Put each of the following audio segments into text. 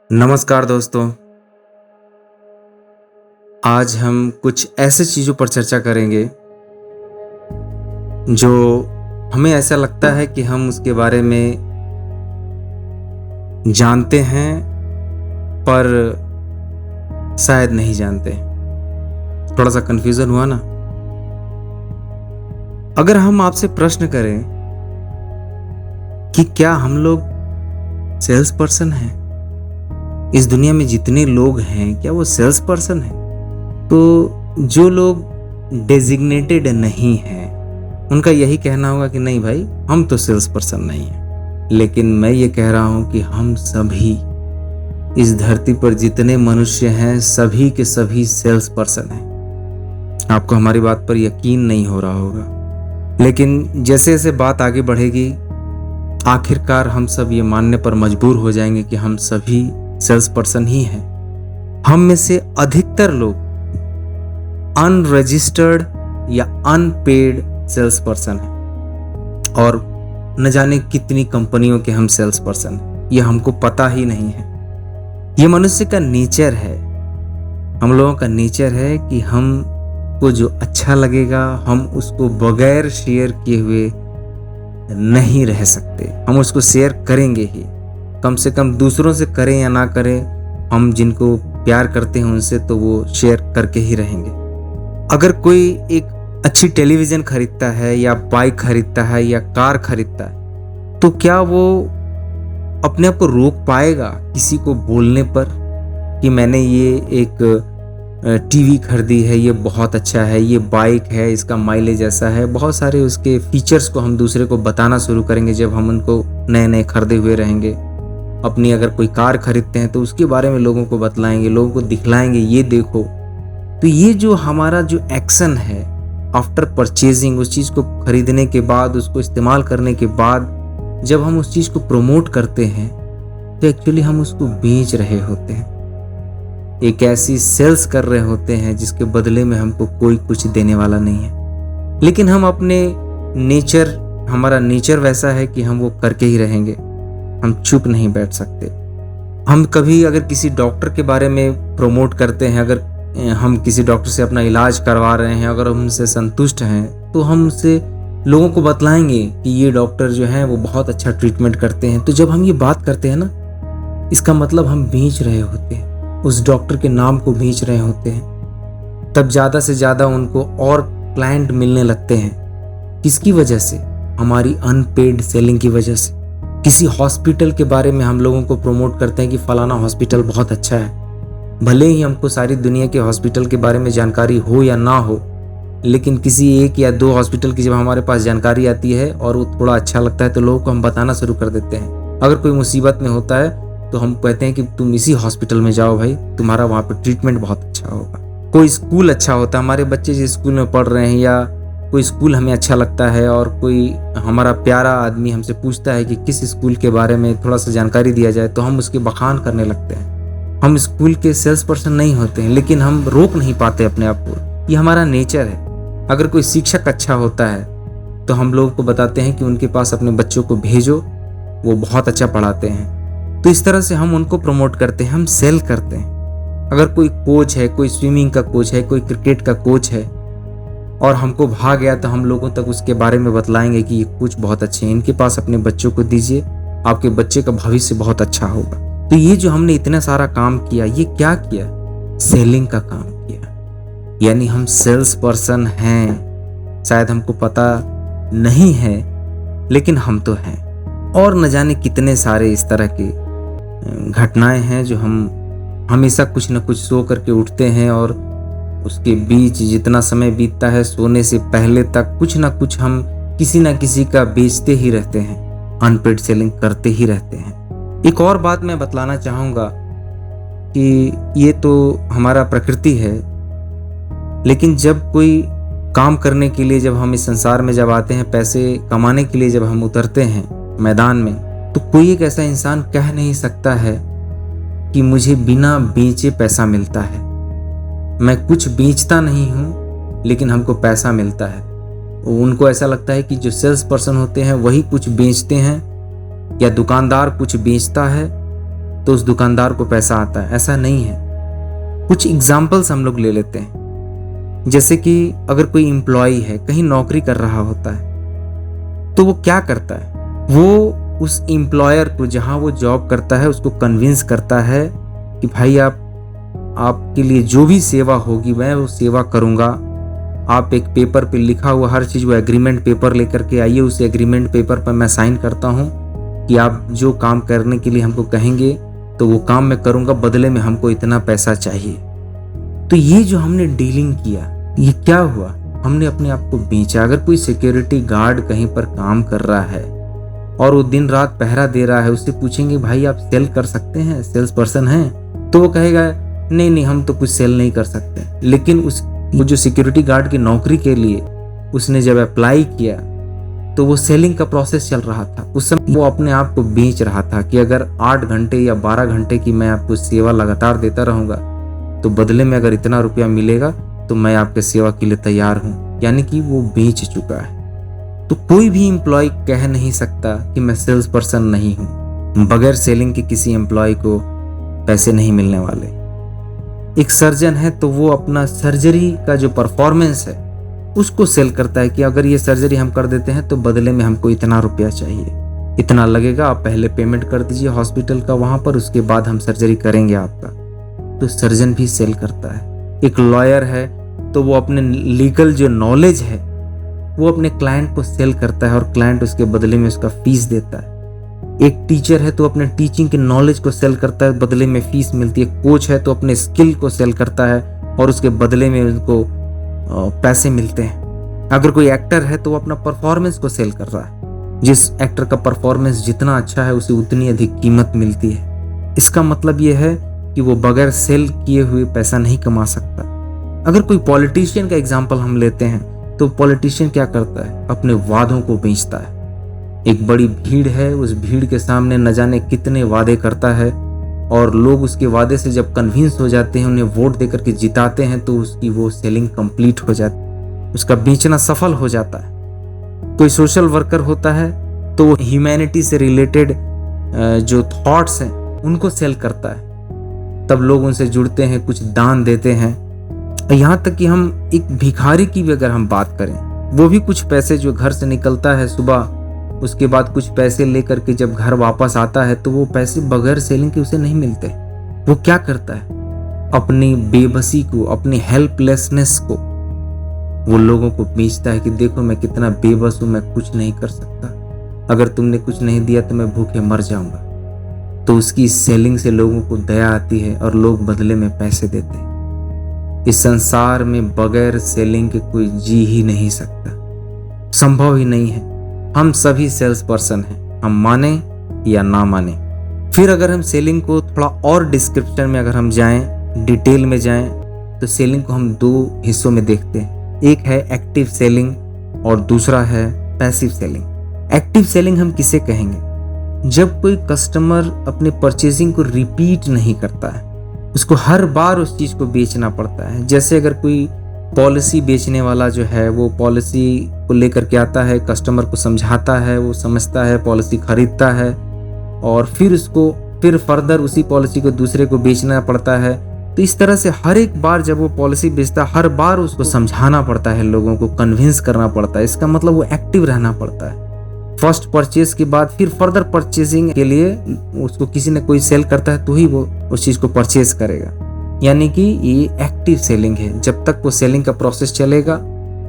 नमस्कार दोस्तों। आज हम कुछ ऐसे चीज़ों पर चर्चा करेंगे जो हमें ऐसा लगता है कि हम उसके बारे में जानते हैं पर शायद नहीं जानते। थोड़ा सा कन्फ्यूज़न हुआ ना? अगर हम आपसे प्रश्न करें कि क्या हम लोग सेल्स पर्सन हैं? इस दुनिया में जितने लोग हैं क्या वो सेल्स पर्सन हैं? तो जो लोग डेजिग्नेटेड नहीं हैं उनका यही कहना होगा कि नहीं भाई, हम तो सेल्स पर्सन नहीं हैं। लेकिन मैं ये कह रहा हूं कि हम सभी इस धरती पर जितने मनुष्य हैं सभी के सभी सेल्स पर्सन हैं। आपको हमारी बात पर यकीन नहीं हो रहा होगा, लेकिन जैसे जैसे बात आगे बढ़ेगी आखिरकार हम सब ये मानने पर मजबूर हो जाएंगे कि हम सभी सेल्स पर्सन ही हैं। हम में से अधिकतर लोग अनरजिस्टर्ड या अनपेड सेल्स पर्सन हैं और न जाने कितनी कंपनियों के हम सेल्स पर्सन हैं, ये हमको पता ही नहीं है। ये मनुष्य का नेचर है, हम लोगों का नेचर है कि हमको जो अच्छा लगेगा हम उसको बगैर शेयर किए हुए नहीं रह सकते। हम उसको शेयर करेंगे ही, कम से कम दूसरों से करें या ना करें, हम जिनको प्यार करते हैं उनसे तो वो शेयर करके ही रहेंगे। अगर कोई एक अच्छी टेलीविज़न खरीदता है या बाइक खरीदता है या कार खरीदता है तो क्या वो अपने आप को रोक पाएगा किसी को बोलने पर कि मैंने ये एक टीवी खरीदी है, ये बहुत अच्छा है, ये बाइक है, इसका माइलेज ऐसा है, बहुत सारे उसके फीचर्स को हम दूसरे को बताना शुरू करेंगे जब हम उनको नए नए खरीदे हुए रहेंगे। अपनी अगर कोई कार खरीदते हैं तो उसके बारे में लोगों को बतलाएंगे, लोगों को दिखलाएंगे, ये देखो। तो ये जो हमारा जो एक्शन है आफ्टर परचेजिंग, उस चीज़ को खरीदने के बाद, उसको इस्तेमाल करने के बाद जब हम उस चीज़ को प्रमोट करते हैं तो एक्चुअली हम उसको बेच रहे होते हैं, एक ऐसी सेल्स कर रहे होते हैं जिसके बदले में हमको कोई कुछ देने वाला नहीं है। लेकिन हम अपने नेचर, हमारा नेचर वैसा है कि हम वो करके ही रहेंगे, हम चुप नहीं बैठ सकते। हम कभी अगर किसी डॉक्टर के बारे में प्रमोट करते हैं, अगर हम किसी डॉक्टर से अपना इलाज करवा रहे हैं, अगर हम उनसे संतुष्ट हैं तो हम उससे लोगों को बतलाएंगे कि ये डॉक्टर जो है वो बहुत अच्छा ट्रीटमेंट करते हैं। तो जब हम ये बात करते हैं ना, इसका मतलब हम बेच रहे होते हैं, उस डॉक्टर के नाम को बेच रहे होते हैं। तब ज़्यादा से ज़्यादा उनको और क्लाइंट मिलने लगते हैं। किसकी वजह से? हमारी अनपेड सेलिंग की वजह से। किसी हॉस्पिटल के बारे में हम लोगों को प्रमोट करते हैं कि फलाना हॉस्पिटल बहुत अच्छा है, भले ही हमको सारी दुनिया के हॉस्पिटल के बारे में जानकारी हो या ना हो, लेकिन किसी एक या दो हॉस्पिटल की जब हमारे पास जानकारी आती है और वो थोड़ा अच्छा लगता है तो लोगों को हम बताना शुरू कर देते हैं। अगर कोई मुसीबत में होता है तो हम कहते हैं कि तुम इसी हॉस्पिटल में जाओ भाई, तुम्हारा वहाँ पर ट्रीटमेंट बहुत अच्छा होगा। कोई स्कूल अच्छा होता है, हमारे बच्चे जिस स्कूल में पढ़ रहे हैं या कोई स्कूल हमें अच्छा लगता है और कोई हमारा प्यारा आदमी हमसे पूछता है कि किस स्कूल के बारे में थोड़ा सा जानकारी दिया जाए तो हम उसके बखान करने लगते हैं। हम स्कूल के सेल्स पर्सन नहीं होते हैं लेकिन हम रोक नहीं पाते अपने आप को, ये हमारा नेचर है। अगर कोई शिक्षक अच्छा होता है तो हम लोगों को बताते हैं कि उनके पास अपने बच्चों को भेजो, वो बहुत अच्छा पढ़ाते हैं। तो इस तरह से हम उनको प्रमोट करते हैं, हम सेल करते हैं। अगर कोई कोच है, कोई स्विमिंग का कोच है, कोई क्रिकेट का कोच है और हमको भाग गया तो हम लोगों तक उसके बारे में बतलाएंगे कि ये कोच बहुत अच्छे हैं, इनके पास अपने बच्चों को दीजिए, आपके बच्चे का भविष्य बहुत अच्छा होगा। तो ये जो हमने इतना सारा काम किया, ये क्या किया? सेलिंग का काम किया। यानी हम सेल्स पर्सन हैं, शायद हमको पता नहीं है लेकिन हम तो हैं। और न जाने कितने सारे इस तरह के घटनाएं हैं जो हम हमेशा कुछ न कुछ सो करके उठते हैं और उसके बीच जितना समय बीतता है सोने से पहले तक कुछ ना कुछ हम किसी ना किसी का बेचते ही रहते हैं, अनपेड सेलिंग करते ही रहते हैं। एक और बात मैं बतलाना चाहूँगा कि ये तो हमारा प्रकृति है, लेकिन जब कोई काम करने के लिए, जब हम इस संसार में जब आते हैं, पैसे कमाने के लिए जब हम उतरते हैं मैदान में, तो कोई एक ऐसा इंसान कह नहीं सकता है कि मुझे बिना बेचे पैसा मिलता है। मैं कुछ बेचता नहीं हूँ लेकिन हमको पैसा मिलता है। उनको ऐसा लगता है कि जो सेल्स पर्सन होते हैं वही कुछ बेचते हैं या दुकानदार कुछ बेचता है तो उस दुकानदार को पैसा आता है, ऐसा नहीं है। कुछ एग्जाम्पल्स हम लोग ले लेते हैं। जैसे कि अगर कोई एम्प्लॉय है, कहीं नौकरी कर रहा होता है, तो वो क्या करता है, वो उस एम्प्लॉयर को जहां वो जॉब करता है उसको कन्विंस करता है कि भाई आपके लिए जो भी सेवा होगी मैं वो सेवा करूंगा। आप एक पेपर पे लिखा हुआ हर चीज, वो एग्रीमेंट पेपर लेकर के आइए, उस एग्रीमेंट पेपर पर मैं साइन करता हूँ कि आप जो काम करने के लिए हमको कहेंगे तो वो काम मैं करूंगा, बदले में हमको इतना पैसा चाहिए। तो ये जो हमने डीलिंग किया, ये क्या हुआ, हमने अपने आप को बेचा। अगर कोई सिक्योरिटी गार्ड कहीं पर काम कर रहा है और वो दिन रात पहरा दे रहा है, उससे पूछेंगे भाई आप सेल कर सकते हैं, सेल्स पर्सन हैं, तो वो कहेगा नहीं हम तो कुछ सेल नहीं कर सकते। लेकिन वो जो सिक्योरिटी गार्ड की नौकरी के लिए उसने जब अप्लाई किया तो वो सेलिंग का प्रोसेस चल रहा था। उस समय वो अपने आप को बेच रहा था कि अगर 8 घंटे या 12 घंटे की मैं आपको सेवा लगातार देता रहूंगा तो बदले में अगर इतना रुपया मिलेगा तो मैं आपके सेवा के लिए तैयार हूं। यानी कि वो बेच चुका है। तो कोई भी एम्प्लॉय कह नहीं सकता कि मैं सेल्स पर्सन नहीं हूं। बगैर सेलिंग के किसी एम्प्लॉय को पैसे नहीं मिलने वाले। एक सर्जन है तो वो अपना सर्जरी का जो परफॉर्मेंस है उसको सेल करता है कि अगर ये सर्जरी हम कर देते हैं तो बदले में हमको इतना रुपया चाहिए, इतना लगेगा, आप पहले पेमेंट कर दीजिए हॉस्पिटल का वहां पर, उसके बाद हम सर्जरी करेंगे आपका। तो सर्जन भी सेल करता है। एक लॉयर है तो वो अपने लीगल जो नॉलेज है वो अपने क्लाइंट को सेल करता है और क्लाइंट उसके बदले में उसका फीस देता है। एक टीचर है तो अपने टीचिंग के नॉलेज को सेल करता है, बदले में फीस मिलती है। कोच है तो अपने स्किल को सेल करता है और उसके बदले में उनको पैसे मिलते हैं। अगर कोई एक्टर है तो वो अपना परफॉर्मेंस को सेल कर रहा है। जिस एक्टर का परफॉर्मेंस जितना अच्छा है उसे उतनी अधिक कीमत मिलती है। इसका मतलब ये है कि वो बगैर सेल किए हुए पैसा नहीं कमा सकता। अगर कोई पॉलिटिशियन का एग्जाम्पल हम लेते हैं तो पॉलिटिशियन क्या करता है, अपने वादों को बेचता है। एक बड़ी भीड़ है, उस भीड़ के सामने न जाने कितने वादे करता है और लोग उसके वादे से जब कन्विंस हो जाते हैं, उन्हें वोट देकर के जिताते हैं तो उसकी वो सेलिंग कंप्लीट हो जाती है, उसका बेचना सफल हो जाता है। कोई सोशल वर्कर होता है तो वो ह्यूमैनिटी से रिलेटेड जो थॉट्स हैं उनको सेल करता है। तब लोग उनसे जुड़ते हैं, कुछ दान देते हैं। यहाँ तक कि हम एक भिखारी की भी अगर हम बात करें, वो भी कुछ पैसे जो घर से निकलता है सुबह, उसके बाद कुछ पैसे लेकर के जब घर वापस आता है तो वो पैसे बगैर सेलिंग के उसे नहीं मिलते। वो क्या करता है, अपनी बेबसी को, अपनी हेल्पलेसनेस को वो लोगों को बेचता है कि देखो मैं कितना बेबस हूं, मैं कुछ नहीं कर सकता, अगर तुमने कुछ नहीं दिया तो मैं भूखे मर जाऊंगा। तो उसकी सेलिंग से लोगों को दया आती है और लोग बदले में पैसे देते हैं। इस संसार में बगैर सेलिंग के कोई जी ही नहीं सकता, संभव ही नहीं है। हम सभी सेल्स पर्सन हैं, हम माने या ना माने। फिर अगर हम सेलिंग को थोड़ा और डिस्क्रिप्शन में अगर हम जाएं, डिटेल में जाएं, तो सेलिंग को हम 2 हिस्सों में देखते हैं। एक है एक्टिव सेलिंग और दूसरा है पैसिव सेलिंग। एक्टिव सेलिंग हम किसे कहेंगे, जब कोई कस्टमर अपने परचेजिंग को रिपीट नहीं करता है, उसको हर बार उस चीज को बेचना पड़ता है। जैसे अगर कोई पॉलिसी बेचने वाला जो है वो पॉलिसी को लेकर के आता है, कस्टमर को समझाता है, वो समझता है, पॉलिसी खरीदता है और फिर फर्दर उसी पॉलिसी को दूसरे को बेचना पड़ता है। तो इस तरह से हर एक बार जब वो पॉलिसी बेचता है, हर बार उसको समझाना पड़ता है, लोगों को कन्विंस करना पड़ता है। इसका मतलब वो एक्टिव रहना पड़ता है। फर्स्ट परचेज के बाद फिर फर्दर परचेजिंग के लिए उसको किसी ने कोई सेल करता है तो ही वो उस चीज को परचेज करेगा। यानी कि ये एक्टिव सेलिंग है। जब तक वो सेलिंग का प्रोसेस चलेगा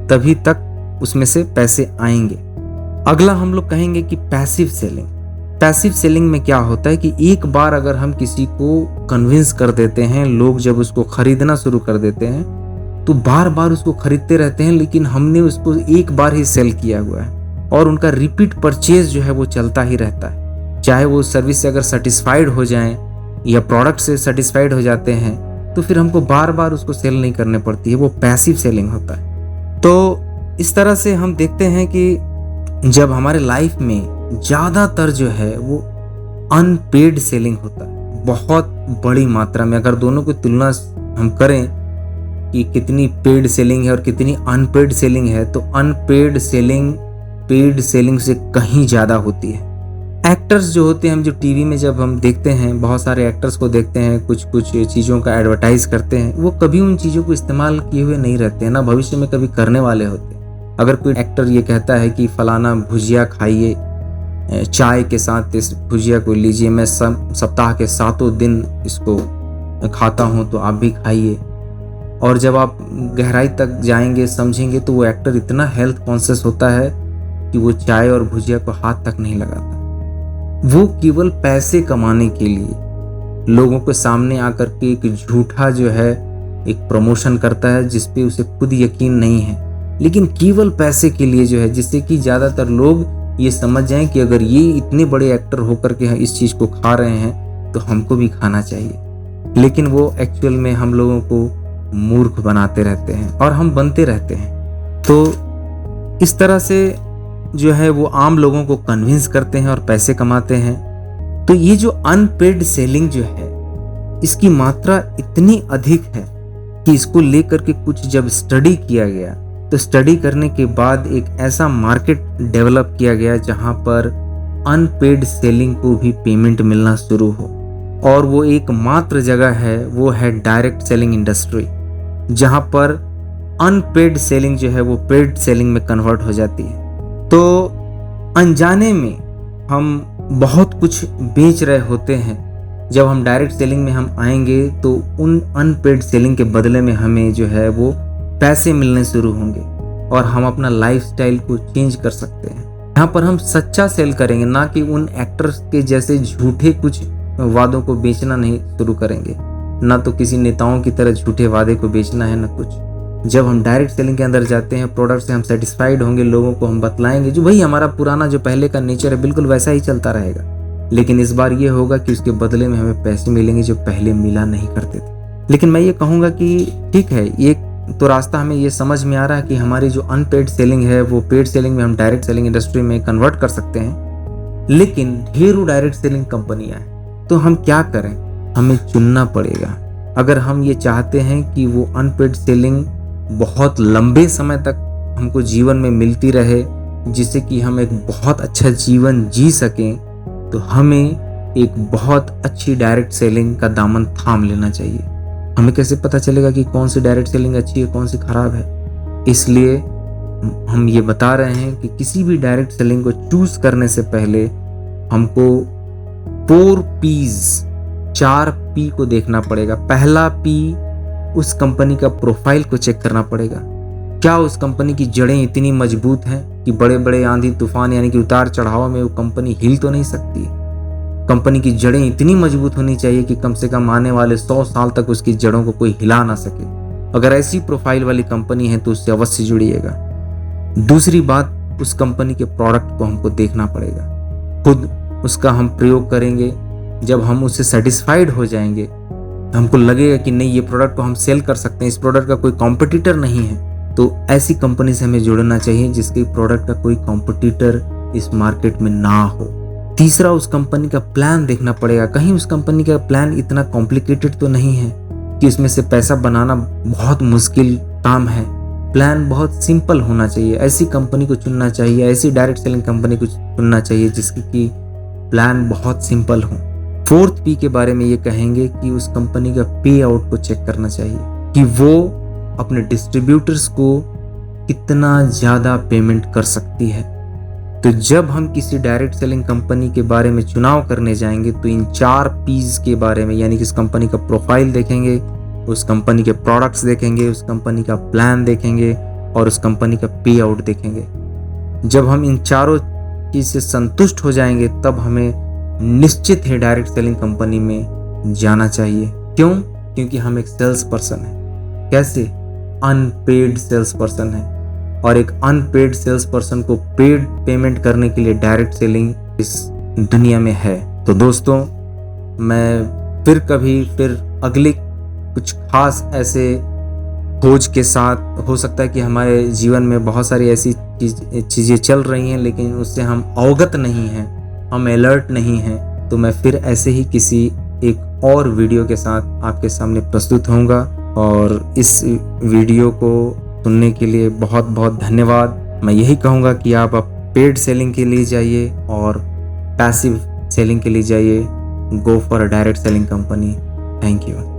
तभी तक उसमें से पैसे आएंगे। अगला हम लोग कहेंगे कि पैसिव सेलिंग। पैसिव सेलिंग में क्या होता है कि एक बार अगर हम किसी को कन्विंस कर देते हैं, लोग जब उसको खरीदना शुरू कर देते हैं तो बार बार उसको खरीदते रहते हैं, लेकिन हमने उसको एक बार ही सेल किया हुआ है और उनका रिपीट परचेज जो है वो चलता ही रहता है। चाहे वो सर्विस से अगर सेटिस्फाइड हो जाएं या प्रोडक्ट से सेटिस्फाइड हो जाते हैं तो फिर हमको बार बार उसको सेल नहीं करने पड़ती है, वो पैसिव सेलिंग होता है। तो इस तरह से हम देखते हैं कि जब हमारे लाइफ में ज़्यादातर जो है वो अनपेड सेलिंग होता है, बहुत बड़ी मात्रा में। अगर दोनों की तुलना हम करें कि कितनी पेड सेलिंग है और कितनी अनपेड सेलिंग है, तो अनपेड सेलिंग पेड सेलिंग से कहीं ज़्यादा होती है। एक्टर्स जो होते हैं, हम जो टीवी में जब हम देखते हैं, बहुत सारे एक्टर्स को देखते हैं, कुछ कुछ चीज़ों का एडवर्टाइज करते हैं, वो कभी उन चीज़ों को इस्तेमाल किए हुए नहीं रहते हैं, ना भविष्य में कभी करने वाले होते हैं। अगर कोई एक्टर ये कहता है कि फलाना भुजिया खाइए, चाय के साथ इस भुजिया को लीजिए, मैं सप्ताह के 7 दिन इसको खाता हूँ, तो आप भी खाइए, और जब आप गहराई तक जाएंगे, समझेंगे, तो वो एक्टर इतना हेल्थ कॉन्शियस होता है कि वो चाय और भुजिया को हाथ तक नहीं लगाता। वो केवल पैसे कमाने के लिए लोगों के सामने आकर के एक झूठा जो है एक प्रमोशन करता है, जिसपे उसे खुद यकीन नहीं है, लेकिन केवल पैसे के लिए जो है, जिससे कि ज़्यादातर लोग ये समझ जाएं कि अगर ये इतने बड़े एक्टर होकर के इस चीज़ को खा रहे हैं तो हमको भी खाना चाहिए। लेकिन वो एक्चुअल में हम लोगों को मूर्ख बनाते रहते हैं और हम बनते रहते हैं। तो इस तरह से जो है वो आम लोगों को कन्विंस करते हैं और पैसे कमाते हैं। तो ये जो अनपेड सेलिंग जो है, इसकी मात्रा इतनी अधिक है कि इसको लेकर के कुछ जब स्टडी किया गया, तो स्टडी करने के बाद एक ऐसा मार्केट डेवलप किया गया जहां पर अनपेड सेलिंग को भी पेमेंट मिलना शुरू हो। और वो एकमात्र जगह है, वो है डायरेक्ट सेलिंग इंडस्ट्री, जहां पर अनपेड सेलिंग जो है वो पेड सेलिंग में कन्वर्ट हो जाती है। तो अनजाने में हम बहुत कुछ बेच रहे होते हैं। जब हम डायरेक्ट सेलिंग में हम आएंगे तो उन अनपेड सेलिंग के बदले में हमें जो है वो पैसे मिलने शुरू होंगे और हम अपना लाइफस्टाइल को चेंज कर सकते हैं। यहाँ पर हम सच्चा सेल करेंगे, ना कि उन एक्टर्स के जैसे झूठे कुछ वादों को बेचना नहीं शुरू करेंगे, ना तो किसी नेताओं की तरह झूठे वादे को बेचना है, ना कुछ। जब हम डायरेक्ट सेलिंग के अंदर जाते हैं, प्रोडक्ट से हम सेटिस्फाइड होंगे, लोगों को हम बतलाएंगे जो भाई हमारा पुराना जो पहले का नेचर है बिल्कुल वैसा ही चलता रहेगा, लेकिन इस बार ये होगा कि उसके बदले में हमें पैसे मिलेंगे जो पहले मिला नहीं करते थे। लेकिन मैं ये कहूँगा कि ठीक है, ये तो रास्ता हमें ये समझ में आ रहा है कि हमारी जो अनपेड सेलिंग है वो पेड सेलिंग में हम डायरेक्ट सेलिंग इंडस्ट्री में कन्वर्ट कर सकते हैं। लेकिन ढेरों डायरेक्ट सेलिंग कंपनियां हैं, तो हम क्या करें? हमें चुनना पड़ेगा। अगर हम ये चाहते हैं कि वो अनपेड सेलिंग बहुत लंबे समय तक हमको जीवन में मिलती रहे, जिससे कि हम एक बहुत अच्छा जीवन जी सकें, तो हमें एक बहुत अच्छी डायरेक्ट सेलिंग का दामन थाम लेना चाहिए। हमें कैसे पता चलेगा कि कौन सी डायरेक्ट सेलिंग अच्छी है, कौन सी खराब है? इसलिए हम ये बता रहे हैं कि किसी भी डायरेक्ट सेलिंग को चूज करने से पहले हमको 4 P's 4 P को देखना पड़ेगा। पहला P, उस कंपनी का प्रोफाइल को चेक करना पड़ेगा। क्या उस कंपनी की जड़ें इतनी मजबूत हैं कि बड़े बड़े आंधी तूफान यानी कि उतार चढ़ाव में वो कंपनी हिल तो नहीं सकती? कंपनी की जड़ें इतनी मजबूत होनी चाहिए कि कम से कम आने वाले 100 साल तक उसकी जड़ों को कोई हिला ना सके। अगर ऐसी प्रोफाइल वाली कंपनी है तो उससे अवश्य जुड़िएगा। दूसरी बात, उस कंपनी के प्रोडक्ट को हमको देखना पड़ेगा। खुद उसका हम प्रयोग करेंगे। जब हम उससे सेटिस्फाइड हो जाएंगे, हमको लगेगा कि नहीं, ये प्रोडक्ट को हम सेल कर सकते हैं, इस प्रोडक्ट का कोई कॉम्पिटिटर नहीं है, तो ऐसी कंपनी से हमें जुड़ना चाहिए जिसके प्रोडक्ट का कोई कॉम्पिटिटर इस मार्केट में ना हो। तीसरा, उस कंपनी का प्लान देखना पड़ेगा। कहीं उस कंपनी का प्लान इतना कॉम्प्लिकेटेड तो नहीं है कि इसमें से पैसा बनाना बहुत मुश्किल काम है। प्लान बहुत सिंपल होना चाहिए। ऐसी कंपनी को चुनना चाहिए, ऐसी डायरेक्ट सेलिंग कंपनी को चुनना चाहिए जिसकी कि प्लान बहुत सिंपल हो। 4th P के बारे में ये कहेंगे कि उस कंपनी का पे आउट को चेक करना चाहिए कि वो अपने डिस्ट्रीब्यूटर्स को कितना ज़्यादा पेमेंट कर सकती है। तो जब हम किसी डायरेक्ट सेलिंग कंपनी के बारे में चुनाव करने जाएंगे तो इन 4 P's के बारे में, यानी कि उस कंपनी का प्रोफाइल देखेंगे, उस कंपनी के प्रोडक्ट्स देखेंगे, उस कंपनी का प्लान देखेंगे और उस कंपनी का पे आउट देखेंगे। जब हम इन चारों चीज़ से संतुष्ट हो जाएंगे तब हमें निश्चित है डायरेक्ट सेलिंग कंपनी में जाना चाहिए। क्यों? क्योंकि हम एक सेल्स पर्सन है। कैसे? अनपेड सेल्स पर्सन है, और एक अनपेड सेल्स पर्सन को पेड पेमेंट करने के लिए डायरेक्ट सेलिंग इस दुनिया में है। तो दोस्तों, मैं फिर अगले कुछ खास ऐसे खोज के साथ, हो सकता है कि हमारे जीवन में बहुत सारी ऐसी चीज़ें चल रही हैं लेकिन उससे हम अवगत नहीं हैं, हम अलर्ट नहीं हैं, तो मैं फिर ऐसे ही किसी एक और वीडियो के साथ आपके सामने प्रस्तुत होऊंगा। और इस वीडियो को सुनने के लिए बहुत बहुत धन्यवाद। मैं यही कहूँगा कि आप पेड सेलिंग के लिए जाइए और पैसिव सेलिंग के लिए जाइए, go for a direct selling company. Thank you.